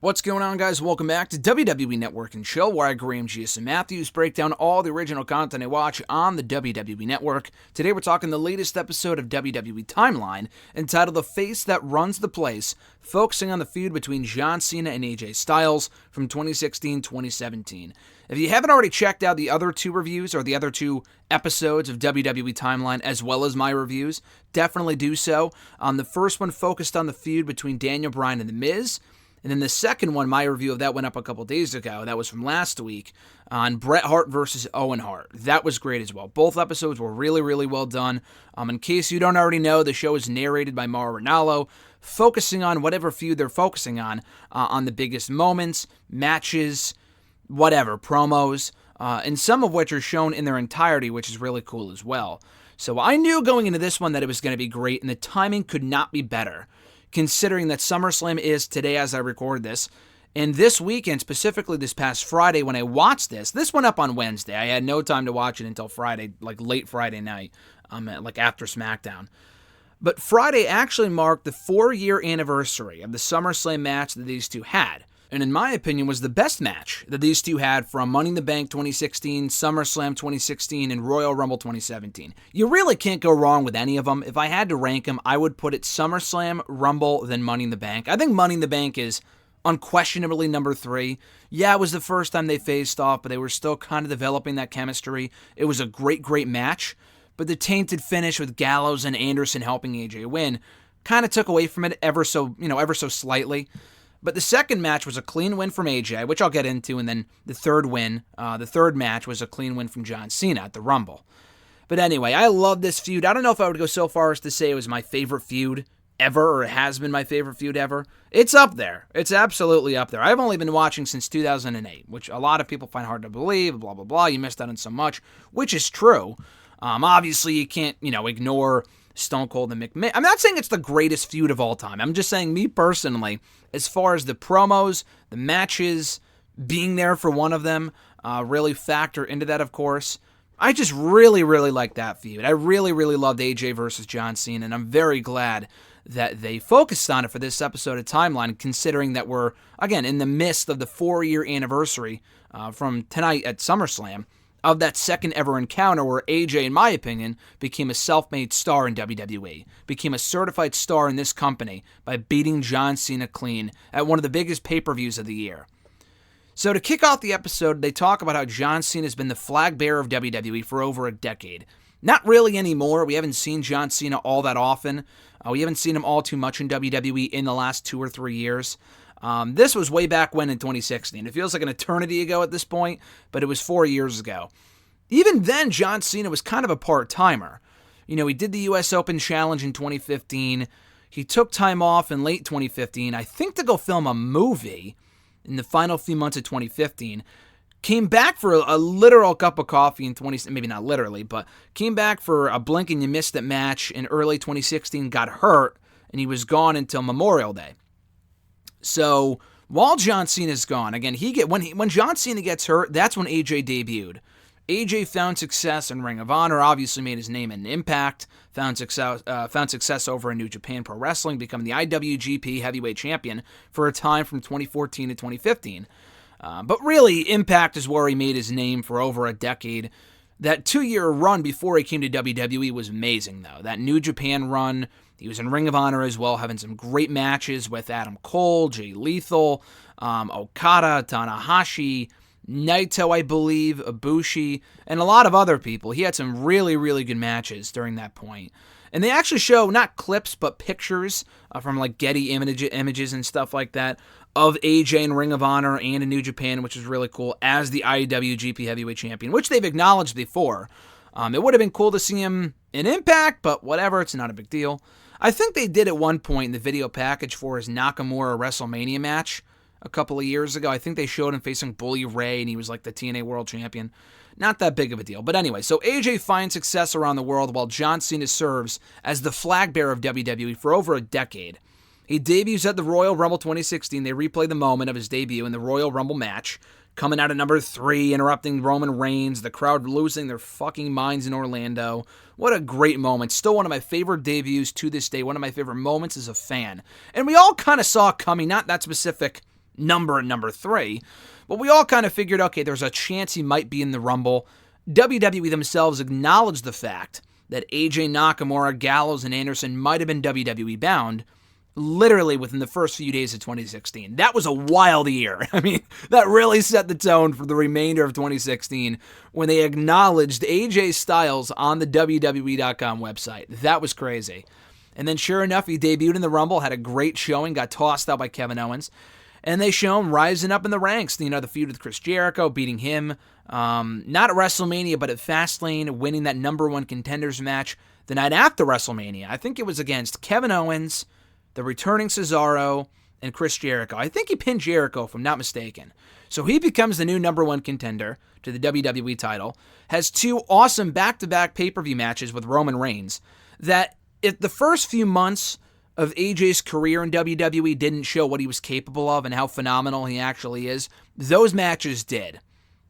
What's going on, guys? Welcome back to WWE Network and Show, where I, Graham G.S. Matthews, break down all the original content I watch on the WWE Network. Today we're talking the latest episode of WWE Timeline, entitled The Face That Runs the Place, focusing on the feud between John Cena and AJ Styles from 2016-2017. If you haven't already checked out the other two reviews or the other two episodes of WWE Timeline, as well as my reviews, definitely do so. The first one focused on the feud between Daniel Bryan and The Miz. And then the second one, my review of that went up a couple days ago. That was from last week on Bret Hart versus Owen Hart. That was great as well. Both episodes were really, really well done. In case you don't already know, the show is narrated by Mauro Ranallo, focusing on whatever feud they're focusing on the biggest moments, matches, whatever, promos, and some of which are shown in their entirety, which is really cool as well. So I knew going into this one that it was going to be great, and the timing could not be better, considering that SummerSlam is today as I record this. And this weekend, specifically this past Friday when I watched this went up on Wednesday. I had no time to watch it until Friday, like late Friday night, like after SmackDown. But Friday actually marked the 4-year anniversary of the SummerSlam match that these two had. And in my opinion, was the best match that these two had from Money in the Bank 2016, SummerSlam 2016, and Royal Rumble 2017. You really can't go wrong with any of them. If I had to rank them, I would put it SummerSlam, Rumble, then Money in the Bank. I think Money in the Bank is unquestionably number 3. Yeah, it was the first time they faced off, but they were still kind of developing that chemistry. It was a great, great match. But the tainted finish with Gallows and Anderson helping AJ win kind of took away from it ever so slightly. But the second match was a clean win from AJ, which I'll get into, and then the third match was a clean win from John Cena at the Rumble. But anyway, I love this feud. I don't know if I would go so far as to say it was my favorite feud ever, or it has been my favorite feud ever. It's up there. It's absolutely up there. I've only been watching since 2008, which a lot of people find hard to believe, blah, blah, blah. You missed out on so much, which is true. Obviously, you can't, ignore Stone Cold and McMahon. I'm not saying it's the greatest feud of all time. I'm just saying, me personally, as far as the promos, the matches, being there for one of them, really factor into that, of course. I just really, really like that feud. I really, really loved AJ versus John Cena, and I'm very glad that they focused on it for this episode of Timeline, considering that we're, again, in the midst of the 4-year anniversary from tonight at SummerSlam, of that second ever encounter where AJ, in my opinion, became a self-made star in WWE, became a certified star in this company by beating John Cena clean at one of the biggest pay-per-views of the year. So to kick off the episode, they talk about how John Cena has been the flag bearer of WWE for over a decade. Not really anymore. We haven't seen John Cena all that often. We haven't seen him all too much in WWE in the last 2 or 3 years. This was way back when in 2016. It feels like an eternity ago at this point, but it was 4 years ago. Even then, John Cena was kind of a part-timer. He did the US Open Challenge in 2015. He took time off in late 2015, I think to go film a movie in the final few months of 2015. Came back for a literal cup of coffee in maybe not literally, but came back for a blink and you missed it match in early 2016, got hurt, and he was gone until Memorial Day. So while John Cena's gone, again, when John Cena gets hurt, that's when AJ debuted. AJ found success in Ring of Honor, obviously made his name in Impact, found success over in New Japan Pro Wrestling, becoming the IWGP Heavyweight Champion for a time from 2014 to 2015. But really, Impact is where he made his name for over a decade. That 2-year run before he came to WWE was amazing, though. That New Japan run, he was in Ring of Honor as well, having some great matches with Adam Cole, Jay Lethal, Okada, Tanahashi, Naito, I believe, Ibushi, and a lot of other people. He had some really, really good matches during that point. And they actually show, not clips, but pictures from like Getty images and stuff like that of AJ in Ring of Honor and in New Japan, which is really cool, as the IWGP Heavyweight Champion, which they've acknowledged before. It would have been cool to see him in Impact, but whatever, it's not a big deal. I think they did at one point in the video package for his Nakamura WrestleMania match a couple of years ago. I think they showed him facing Bully Ray, and he was like the TNA World Champion. Not that big of a deal. But anyway, so AJ finds success around the world while John Cena serves as the flag bearer of WWE for over a decade. He debuts at the Royal Rumble 2016. They replay the moment of his debut in the Royal Rumble match, coming out at number 3, interrupting Roman Reigns, the crowd losing their fucking minds in Orlando. What a great moment. Still one of my favorite debuts to this day, one of my favorite moments as a fan. And we all kind of saw it coming, not that specific number at number 3. But we all kind of figured, okay, there's a chance he might be in the Rumble. WWE themselves acknowledged the fact that AJ, Nakamura, Gallows, and Anderson might have been WWE bound literally within the first few days of 2016. That was a wild year. I mean, that really set the tone for the remainder of 2016 when they acknowledged AJ Styles on the WWE.com website. That was crazy. And then sure enough, he debuted in the Rumble, had a great showing, got tossed out by Kevin Owens. And they show him rising up in the ranks. The feud with Chris Jericho, beating him, not at WrestleMania, but at Fastlane, winning that number 1 contenders match the night after WrestleMania. I think it was against Kevin Owens, the returning Cesaro, and Chris Jericho. I think he pinned Jericho, if I'm not mistaken. So he becomes the new number 1 contender to the WWE title, has 2 awesome back-to-back pay-per-view matches with Roman Reigns, that if the first few months of AJ's career in WWE didn't show what he was capable of and how phenomenal he actually is, those matches did.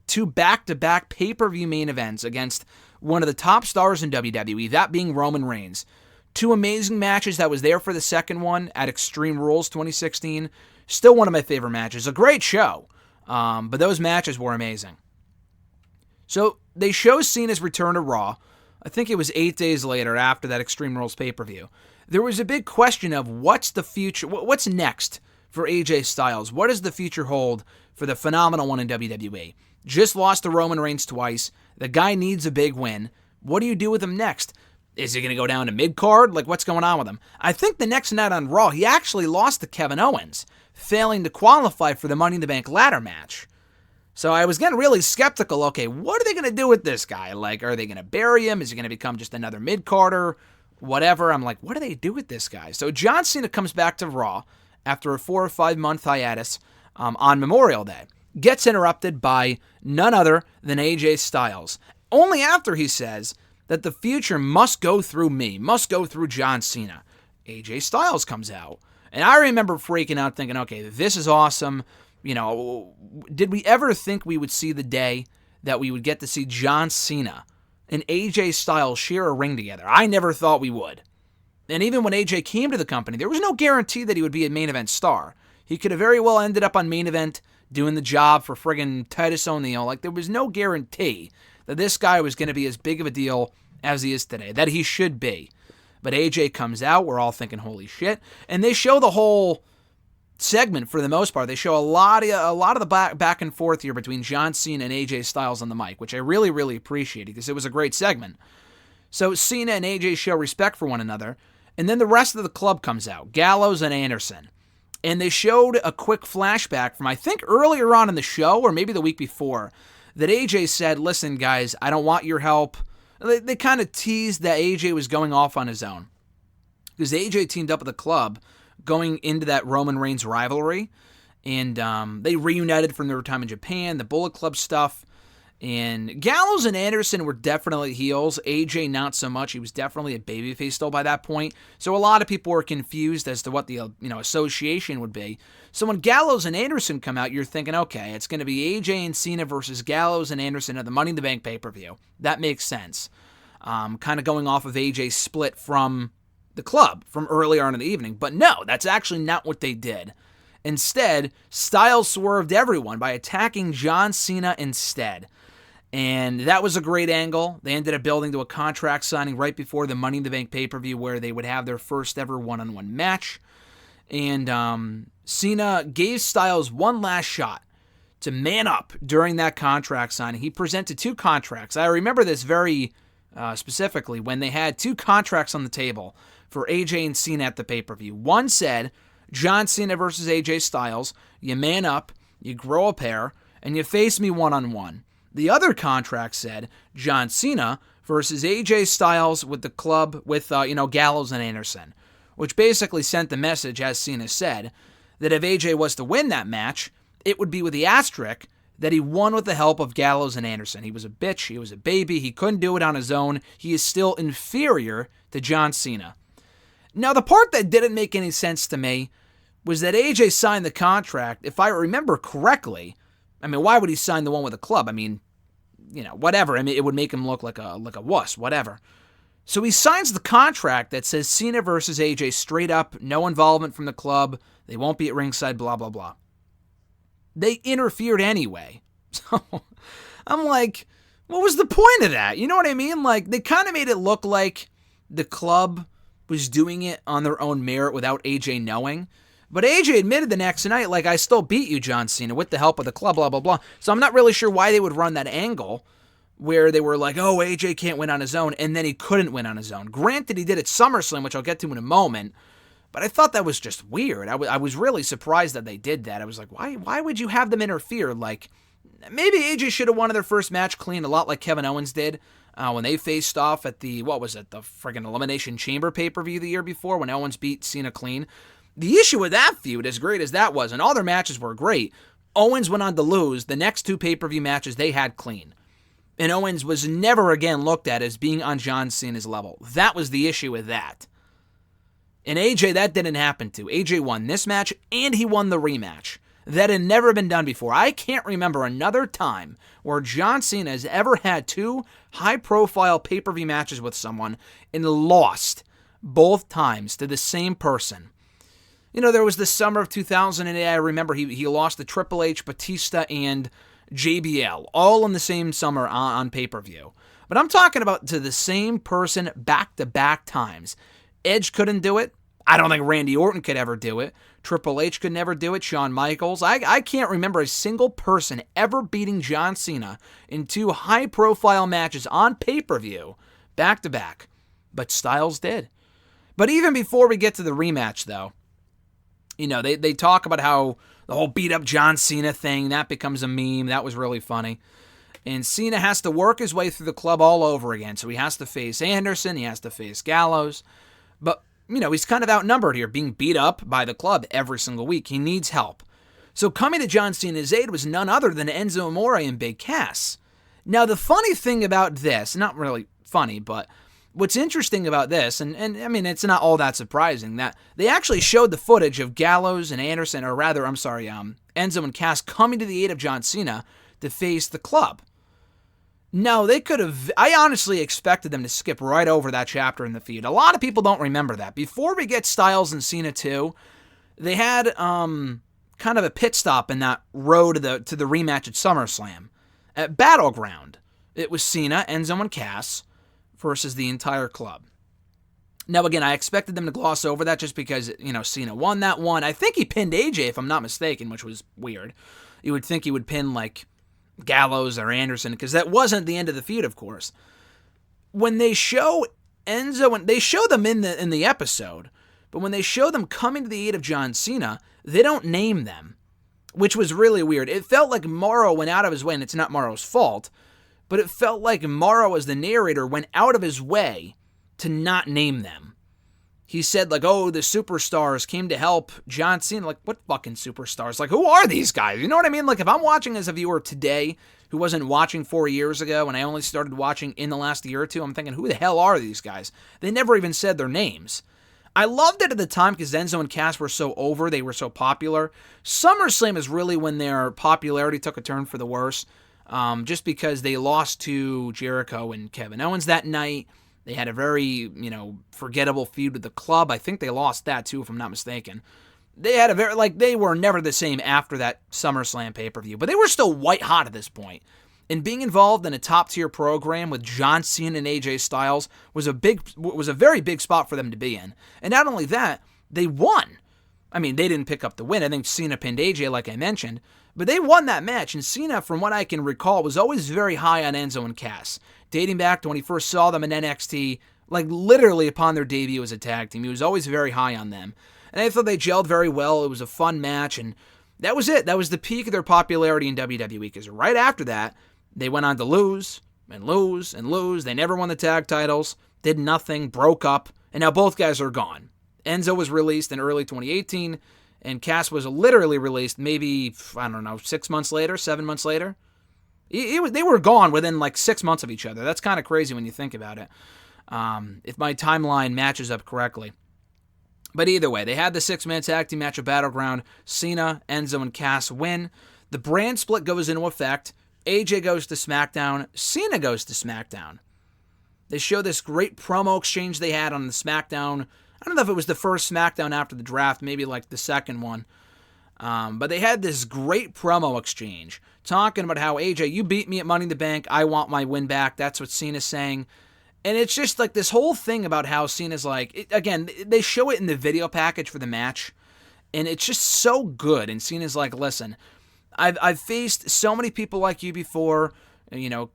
2 back-to-back pay-per-view main events against one of the top stars in WWE, that being Roman Reigns. 2 amazing matches that was there for the second one at Extreme Rules 2016. Still one of my favorite matches. A great show, but those matches were amazing. So they show Cena's return to Raw. I think it was 8 days later after that Extreme Rules pay-per-view. There was a big question of what's the future, what's next for AJ Styles? What does the future hold for the phenomenal one in WWE? Just lost to Roman Reigns twice. The guy needs a big win. What do you do with him next? Is he going to go down to mid-card? Like, what's going on with him? I think the next night on Raw, he actually lost to Kevin Owens, failing to qualify for the Money in the Bank ladder match. So I was getting really skeptical. Okay, what are they going to do with this guy? Like, are they going to bury him? Is he going to become just another mid-carder? Whatever. I'm like, what do they do with this guy? So John Cena comes back to Raw after a 4 or 5 month hiatus on Memorial Day. Gets interrupted by none other than AJ Styles. Only after he says that the future must go through me, must go through John Cena. AJ Styles comes out. And I remember freaking out thinking, okay, this is awesome. Did we ever think we would see the day that we would get to see John Cena and AJ Styles share a ring together? I never thought we would. And even when AJ came to the company, there was no guarantee that he would be a main event star. He could have very well ended up on main event doing the job for friggin' Titus O'Neil. Like, there was no guarantee that this guy was going to be as big of a deal as he is today, that he should be. But AJ comes out, we're all thinking, holy shit. And they show the whole segment for the most part. They show a lot of the back and forth here between John Cena and AJ Styles on the mic, which I really, really appreciated because it was a great segment. So Cena and AJ show respect for one another, and then the rest of the club comes out, Gallows and Anderson. And they showed a quick flashback from, I think, earlier on in the show, or maybe the week before, that AJ said, listen, guys, I don't want your help. They kind of teased that AJ was going off on his own. Because AJ teamed up with the club going into that Roman Reigns rivalry. And they reunited from their time in Japan, the Bullet Club stuff. And Gallows and Anderson were definitely heels. AJ not so much. He was definitely a babyface still by that point. So a lot of people were confused as to what the association would be. So when Gallows and Anderson come out, you're thinking, okay, it's going to be AJ and Cena versus Gallows and Anderson at the Money in the Bank pay-per-view. That makes sense. Kind of going off of AJ's split from the club from earlier on in the evening. But no, that's actually not what they did. Instead, Styles swerved everyone by attacking John Cena instead. And that was a great angle. They ended up building to a contract signing right before the Money in the Bank pay-per-view where they would have their first ever one-on-one match. And Cena gave Styles one last shot to man up during that contract signing. He presented 2 contracts. I remember this very specifically when they had 2 contracts on the table for AJ and Cena at the pay-per-view. One said, John Cena versus AJ Styles, you man up, you grow a pair, and you face me one-on-one. The other contract said John Cena versus AJ Styles with the club with, Gallows and Anderson, which basically sent the message, as Cena said, that if AJ was to win that match, it would be with the asterisk that he won with the help of Gallows and Anderson. He was a bitch. He was a baby. He couldn't do it on his own. He is still inferior to John Cena. Now, the part that didn't make any sense to me was that AJ signed the contract, if I remember correctly. I mean, why would he sign the one with the club? I mean, whatever. I mean, it would make him look like a wuss, whatever. So he signs the contract that says Cena versus AJ straight up, no involvement from the club, they won't be at ringside, blah, blah, blah. They interfered anyway. So I'm like, what was the point of that? You know what I mean? Like, they kind of made it look like the club was doing it on their own merit without AJ knowing. But AJ admitted the next night, like, I still beat you, John Cena, with the help of the club, blah, blah, blah. So I'm not really sure why they would run that angle where they were like, oh, AJ can't win on his own, and then he couldn't win on his own. Granted, he did at SummerSlam, which I'll get to in a moment, but I thought that was just weird. I was really surprised that they did that. I was like, why would you have them interfere? Like, maybe AJ should have won their first match clean, a lot like Kevin Owens did when they faced off at the friggin' Elimination Chamber pay-per-view the year before when Owens beat Cena clean. The issue with that feud, as great as that was, and all their matches were great, Owens went on to lose the next two pay-per-view matches they had clean. And Owens was never again looked at as being on John Cena's level. That was the issue with that. And AJ, that didn't happen to. AJ won this match, and he won the rematch. That had never been done before. I can't remember another time where John Cena has ever had two high-profile pay-per-view matches with someone and lost both times to the same person. You know, there was the summer of 2008, I remember he lost to Triple H, Batista, and JBL, all in the same summer on pay-per-view. But I'm talking about to the same person back-to-back times. Edge couldn't do it. I don't think Randy Orton could ever do it. Triple H could never do it. Shawn Michaels. I can't remember a single person ever beating John Cena in two high-profile matches on pay-per-view back-to-back. But Styles did. But even before we get to the rematch, though, you know, they talk about how the whole beat-up John Cena thing, that becomes a meme. That was really funny. And Cena has to work his way through the club all over again. So he has to face Anderson. He has to face Gallows. But, you know, he's kind of outnumbered here, being beat up by the club every single week. He needs help. So coming to John Cena's aid was none other than Enzo Amore and Big Cass. Now, the funny thing about this, not really funny, but what's interesting about this, and I mean, it's not all that surprising, that they actually showed the footage of Gallows and Anderson, or rather, Enzo and Cass coming to the aid of John Cena to face the club. No, they could have, I honestly expected them to skip right over that chapter in the feud. A lot of people don't remember that. Before we get Styles and Cena 2, they had kind of a pit stop in that road to the rematch at SummerSlam. At Battleground, it was Cena, Enzo, and Cass versus the entire club. Now, again, I expected them to gloss over that just because, you know, Cena won that one. I think he pinned AJ, if I'm not mistaken, which was weird. You would think he would pin, like, Gallows or Anderson, because that wasn't the end of the feud, of course. When they show Enzo, and they show them in the episode, but when they show them coming to the aid of John Cena, they don't name them, which was really weird. It felt like Morrow went out of his way, and it's not Morrow's fault, but it felt like Morrow, as the narrator, went out of his way to not name them. He said, like, oh, the superstars came to help John Cena. Like, what fucking superstars? Like, who are these guys? You know what I mean? Like, if I'm watching as a viewer today who wasn't watching 4 years ago and I only started watching in the last year or two, I'm thinking, who the hell are these guys? They never even said their names. I loved it at the time because Enzo and Cass were so over. They were so popular. SummerSlam is really when their popularity took a turn for the worse. Just because they lost to Jericho and Kevin Owens that night. They had a very, you know, forgettable feud with the club. I think they lost that too, if I'm not mistaken. They had a very, like, they were never the same after that SummerSlam pay-per-view, but they were still white hot at this point. And being involved in a top-tier program with John Cena and AJ Styles was a very big spot for them to be in. And not only that, they won. I mean, they didn't pick up the win. I think Cena pinned AJ, like I mentioned. But they won that match, and Cena, from what I can recall, was always very high on Enzo and Cass. Dating back to when he first saw them in NXT, like literally upon their debut as a tag team, he was always very high on them. And I thought they gelled very well. It was a fun match, and that was it. That was the peak of their popularity in WWE, because right after that, they went on to lose, and lose, and lose. They never won the tag titles, did nothing, broke up, and now both guys are gone. Enzo was released in early 2018, and Cass was literally released maybe, I don't know, 6 months later, 7 months later. They were gone within like 6 months of each other. That's kind of crazy when you think about it, if my timeline matches up correctly. But either way, they had the 6-man tag team match at Battleground. Cena, Enzo, and Cass win. The brand split goes into effect. AJ goes to SmackDown. Cena goes to SmackDown. They show this great promo exchange they had on the SmackDown. I don't know if it was the first SmackDown after the draft, maybe like the second one. But they had this great promo exchange talking about how, AJ, you beat me at Money in the Bank. I want my win back. That's what Cena's saying. And it's just like this whole thing about how Cena's like, again, they show it in the video package for the match, and it's just so good. And Cena's like, listen, I've faced so many people like you before,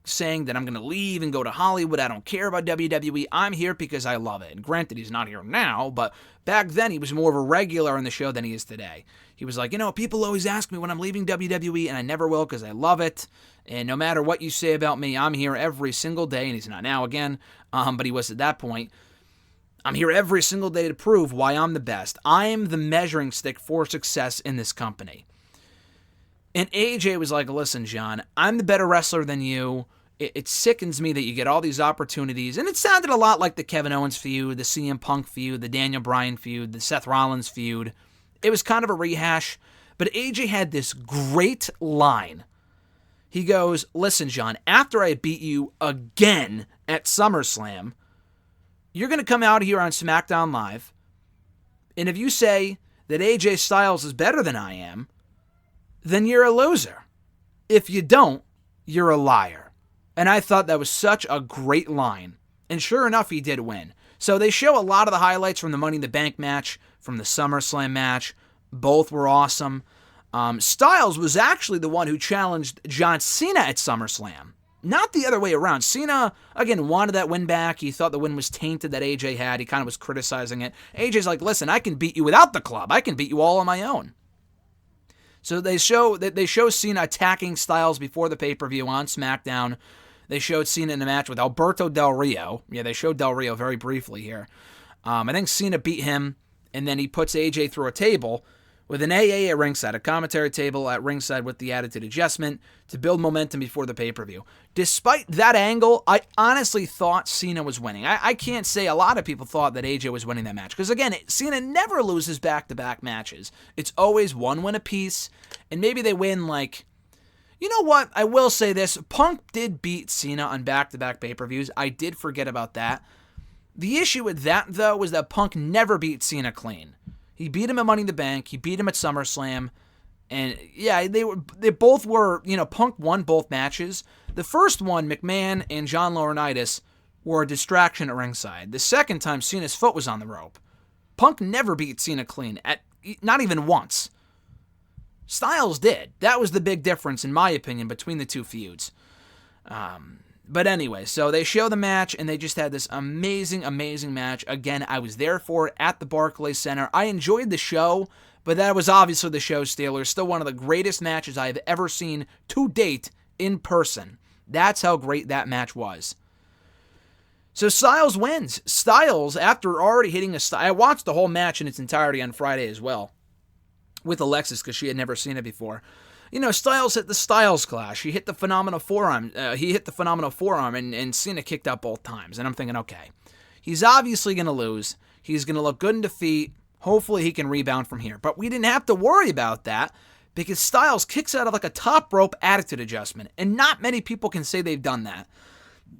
saying that I'm going to leave and go to Hollywood. I don't care about WWE. I'm here because I love it. And granted, he's not here now, but back then he was more of a regular on the show than he is today. He was like, people always ask me when I'm leaving WWE, and I never will because I love it. And no matter what you say about me, I'm here every single day. And he's not now again, but he was at that point. I'm here every single day to prove why I'm the best. I'm the measuring stick for success in this company. And AJ was like, listen, John, I'm the better wrestler than you. It sickens me that you get all these opportunities. And it sounded a lot like the Kevin Owens feud, the CM Punk feud, the Daniel Bryan feud, the Seth Rollins feud. It was kind of a rehash. But AJ had this great line. He goes, listen, John, after I beat you again at SummerSlam, you're going to come out here on SmackDown Live. And if you say that AJ Styles is better than I am, then you're a loser. If you don't, you're a liar. And I thought that was such a great line. And sure enough, he did win. So they show a lot of the highlights from the Money in the Bank match, from the SummerSlam match. Both were awesome. Styles was actually the one who challenged John Cena at SummerSlam. Not the other way around. Cena, again, wanted that win back. He thought the win was tainted that AJ had. He kind of was criticizing it. AJ's like, listen, I can beat you without the club. I can beat you all on my own. So they show Cena attacking Styles before the pay-per-view on SmackDown. They showed Cena in a match with Alberto Del Rio. Yeah, they showed Del Rio very briefly here. I think Cena beat him, and then he puts AJ through a table with an AA at ringside, a commentary table at ringside with the Attitude Adjustment to build momentum before the pay-per-view. Despite that angle, I honestly thought Cena was winning. I can't say a lot of people thought that AJ was winning that match. Because again, Cena never loses back-to-back matches. It's always one win apiece, and maybe they win like... You know what? I will say this. Punk did beat Cena on back-to-back pay-per-views. I did forget about that. The issue with that, though, was that Punk never beat Cena clean. He beat him at Money in the Bank. He beat him at SummerSlam. And, yeah, they both were, Punk won both matches. The first one, McMahon and John Laurinaitis were a distraction at ringside. The second time, Cena's foot was on the rope. Punk never beat Cena clean, not even once. Styles did. That was the big difference, in my opinion, between the two feuds. But anyway, so they show the match, and they just had this amazing, amazing match. Again, I was there for it at the Barclays Center. I enjoyed the show, but that was obviously the show stealer. Still one of the greatest matches I have ever seen to date in person. That's how great that match was. So Styles wins. Styles, after already hitting I watched the whole match in its entirety on Friday as well with Alexis because she had never seen it before. Styles hit the Styles Clash. He hit the Phenomenal Forearm. And Cena kicked out both times. And I'm thinking, okay, he's obviously going to lose. He's going to look good in defeat. Hopefully he can rebound from here. But we didn't have to worry about that because Styles kicks out of like a top rope attitude adjustment. And not many people can say they've done that.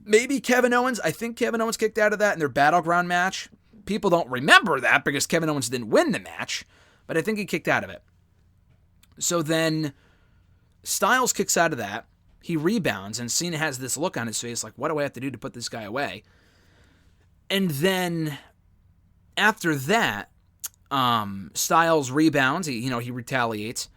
Maybe Kevin Owens. I think Kevin Owens kicked out of that in their Battleground match. People don't remember that because Kevin Owens didn't win the match. But I think he kicked out of it. So then Styles kicks out of that. He rebounds, and Cena has this look on his face like, what do I have to do to put this guy away? And then after that, Styles rebounds. He retaliates,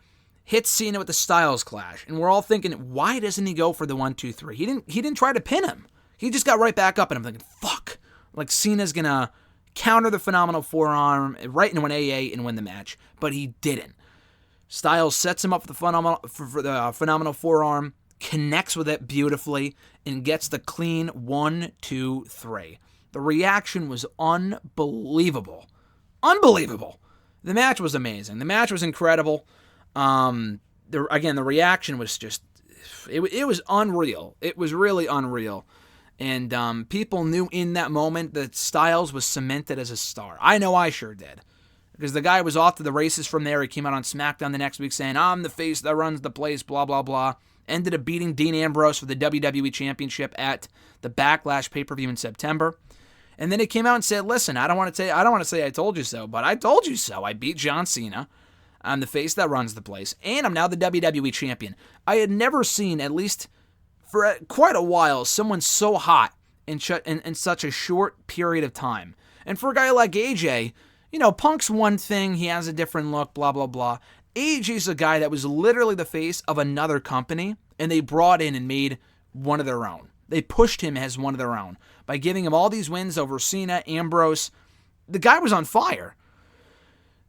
hits Cena with the Styles Clash, and we're all thinking, why doesn't he go for the 1-2-3? He didn't try to pin him. He just got right back up, and I'm thinking, fuck, like Cena's gonna counter the Phenomenal Forearm right into an AA and win the match, but he didn't. Styles sets him up for the Phenomenal Forearm, connects with it beautifully, and gets the clean 1-2-3. The reaction was unbelievable. Unbelievable. The match was amazing. The match was incredible. The reaction was just, it was unreal. It was really unreal. And people knew in that moment that Styles was cemented as a star. I know I sure did. Because the guy was off to the races from there. He came out on SmackDown the next week saying, I'm the face that runs the place, blah, blah, blah. Ended up beating Dean Ambrose for the WWE Championship at the Backlash pay-per-view in September. And then he came out and said, listen, I don't want to say I told you so, but I told you so. I beat John Cena. I'm the face that runs the place, and I'm now the WWE champion. I had never seen, at least for quite a while, someone so hot in such a short period of time. And for a guy like AJ, Punk's one thing, he has a different look, blah, blah, blah. AJ's a guy that was literally the face of another company, and they brought in and made one of their own. They pushed him as one of their own by giving him all these wins over Cena, Ambrose. The guy was on fire.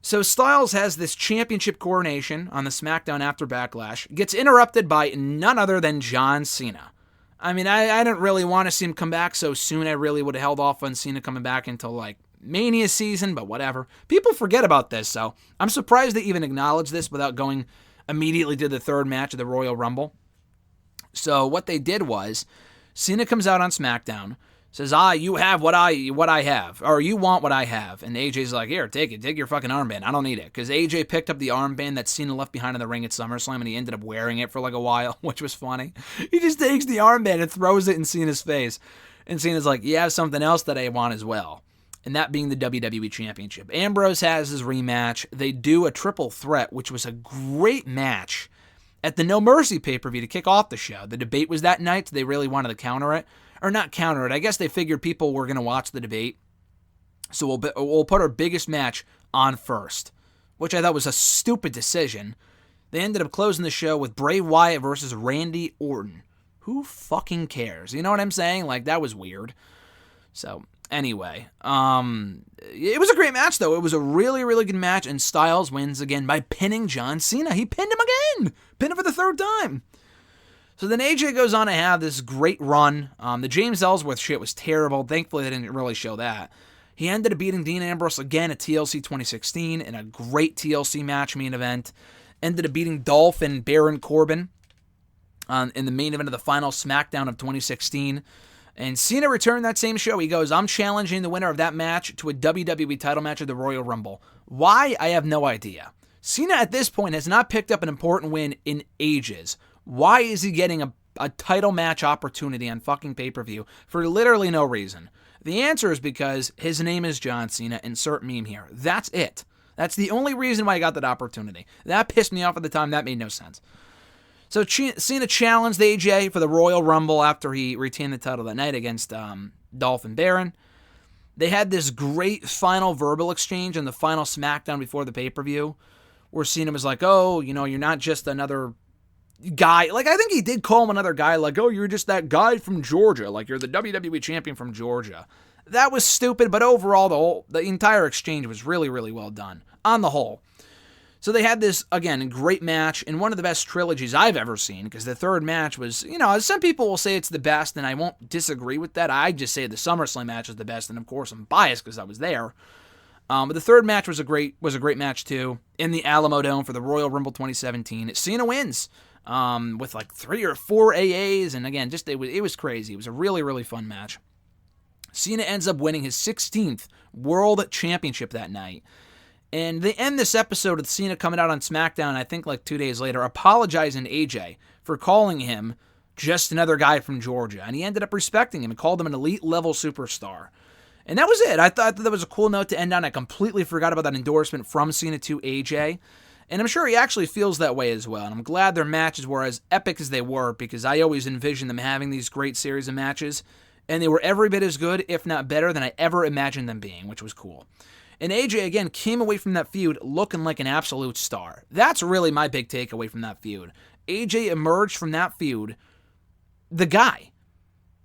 So Styles has this championship coronation on the SmackDown after Backlash, gets interrupted by none other than John Cena. I mean, I didn't really want to see him come back so soon. I really would have held off on Cena coming back until Mania season, but whatever. People forget about this, so I'm surprised they even acknowledged this without going immediately to the third match of the Royal Rumble. So what they did was, Cena comes out on SmackDown, says, you have what I have, or you want what I have. And AJ's like, here, take it. Take your fucking armband. I don't need it. Because AJ picked up the armband that Cena left behind in the ring at SummerSlam, and he ended up wearing it for a while, which was funny. He just takes the armband and throws it in Cena's face. And Cena's like, you have something else that I want as well. And that being the WWE Championship. Ambrose has his rematch. They do a triple threat, which was a great match at the No Mercy pay-per-view to kick off the show. The debate was that night. So they really wanted to counter it. Or not counter it. I guess they figured people were going to watch the debate. So we'll put our biggest match on first, which I thought was a stupid decision. They ended up closing the show with Bray Wyatt versus Randy Orton. Who fucking cares? You know what I'm saying? That was weird. So anyway, it was a great match, though. It was a really, really good match, and Styles wins again by pinning John Cena. He pinned him again! Pinned him for the third time. So then AJ goes on to have this great run. The James Ellsworth shit was terrible. Thankfully, they didn't really show that. He ended up beating Dean Ambrose again at TLC 2016 in a great TLC match main event. Ended up beating Dolph and Baron Corbin in the main event of the final SmackDown of 2016. And Cena returned that same show. He goes, I'm challenging the winner of that match to a WWE title match at the Royal Rumble. Why? I have no idea. Cena at this point has not picked up an important win in ages. Why is he getting a title match opportunity on fucking pay-per-view for literally no reason? The answer is because his name is John Cena, insert meme here. That's it. That's the only reason why he got that opportunity. That pissed me off at the time. That made no sense. So Cena challenged AJ for the Royal Rumble after he retained the title that night against Dolph and Baron. They had this great final verbal exchange on the final SmackDown before the pay-per-view where Cena was like, oh, you're not just another guy. I think he did call him another guy, oh, you're just that guy from Georgia. You're the WWE champion from Georgia. That was stupid, but overall, the entire exchange was really, really well done on the whole. So they had this, again, great match in one of the best trilogies I've ever seen, because the third match was, some people will say it's the best, and I won't disagree with that. I just say the SummerSlam match is the best, and of course I'm biased because I was there. But the third match was a great match too, in the Alamo Dome for the Royal Rumble 2017. Cena wins with 3 or 4 AAs, and again, it was crazy. It was a really, really fun match. Cena ends up winning his 16th World Championship that night. And they end this episode with Cena coming out on SmackDown, I think 2 days later, apologizing to AJ for calling him just another guy from Georgia. And he ended up respecting him and called him an elite-level superstar. And that was it. I thought that was a cool note to end on. I completely forgot about that endorsement from Cena to AJ. And I'm sure he actually feels that way as well. And I'm glad their matches were as epic as they were, because I always envisioned them having these great series of matches. And they were every bit as good, if not better, than I ever imagined them being, which was cool. And AJ, again, came away from that feud looking like an absolute star. That's really my big takeaway from that feud. AJ emerged from that feud the guy.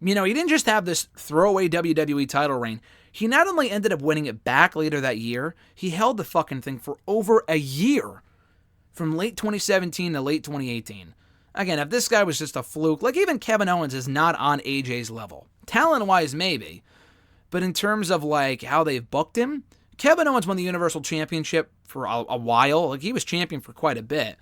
He didn't just have this throwaway WWE title reign. He not only ended up winning it back later that year, he held the fucking thing for over a year. From late 2017 to late 2018. Again, if this guy was just a fluke, even Kevin Owens is not on AJ's level. Talent-wise, maybe. But in terms of, how they've booked him, Kevin Owens won the Universal Championship for a while. He was champion for quite a bit.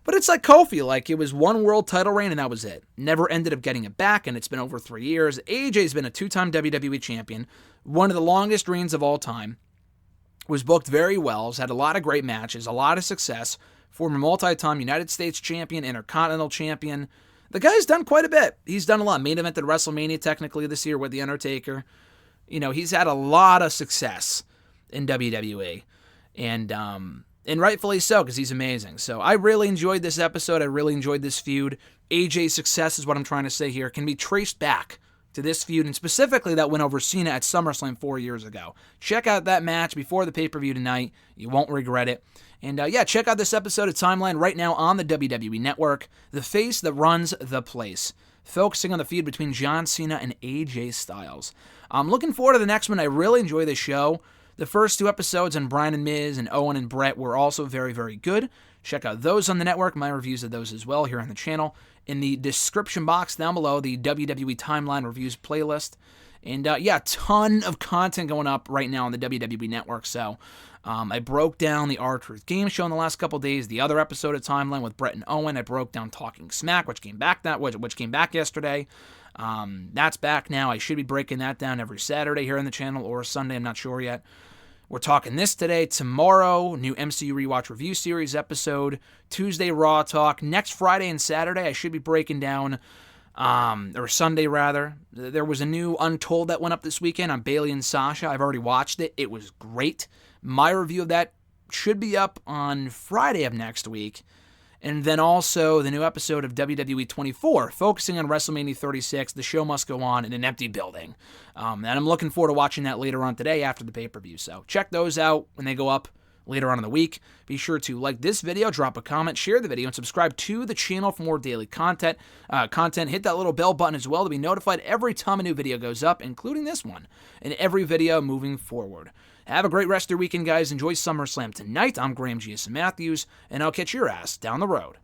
But it's like Kofi. It was one world title reign and that was it. Never ended up getting it back, and it's been over 3 years. AJ's been a 2-time WWE champion. One of the longest reigns of all time. Was booked very well. Has had a lot of great matches. A lot of success. Former multi-time United States champion. Intercontinental champion. The guy's done quite a bit. He's done a lot. Main evented WrestleMania technically this year with The Undertaker. He's had a lot of success in WWE. And And rightfully so, because he's amazing. So I really enjoyed this episode. I really enjoyed this feud. AJ's success is what I'm trying to say here, can be traced back to this feud, and specifically that win over Cena at SummerSlam 4 years ago. Check out that match before the pay-per-view tonight. You won't regret it. And check out this episode of Timeline right now on the WWE Network. The face that runs the place, focusing on the feud between John Cena and AJ Styles. I'm looking forward to the next one. I really enjoy this show. The first 2 episodes on Bryan and Miz and Owen and Brett were also very, very good. Check out those on the network, my reviews of those as well here on the channel. In the description box down below, the WWE Timeline Reviews playlist. And ton of content going up right now on the WWE Network. So I broke down the R-Truth game show in the last couple days. The other episode of Timeline with Brett and Owen. I broke down Talking Smack, which came back yesterday. That's back now. I should be breaking that down every Saturday here on the channel, or Sunday, I'm not sure yet. We're talking this today, tomorrow, new MCU Rewatch Review Series episode, Tuesday Raw Talk. Next Friday and Saturday, I should be breaking down, or Sunday rather. There was a new Untold that went up this weekend on Bayley and Sasha. I've already watched it. It was great. My review of that should be up on Friday of next week. And then also the new episode of WWE 24, focusing on WrestleMania 36, The Show Must Go On in an Empty Building. And I'm looking forward to watching that later on today after the pay-per-view. So check those out when they go up later on in the week. Be sure to like this video, drop a comment, share the video, and subscribe to the channel for more daily content. Hit that little bell button as well to be notified every time a new video goes up, including this one, and every video moving forward. Have a great rest of your weekend, guys. Enjoy SummerSlam tonight. I'm Graham G.S. Matthews, and I'll catch your ass down the road.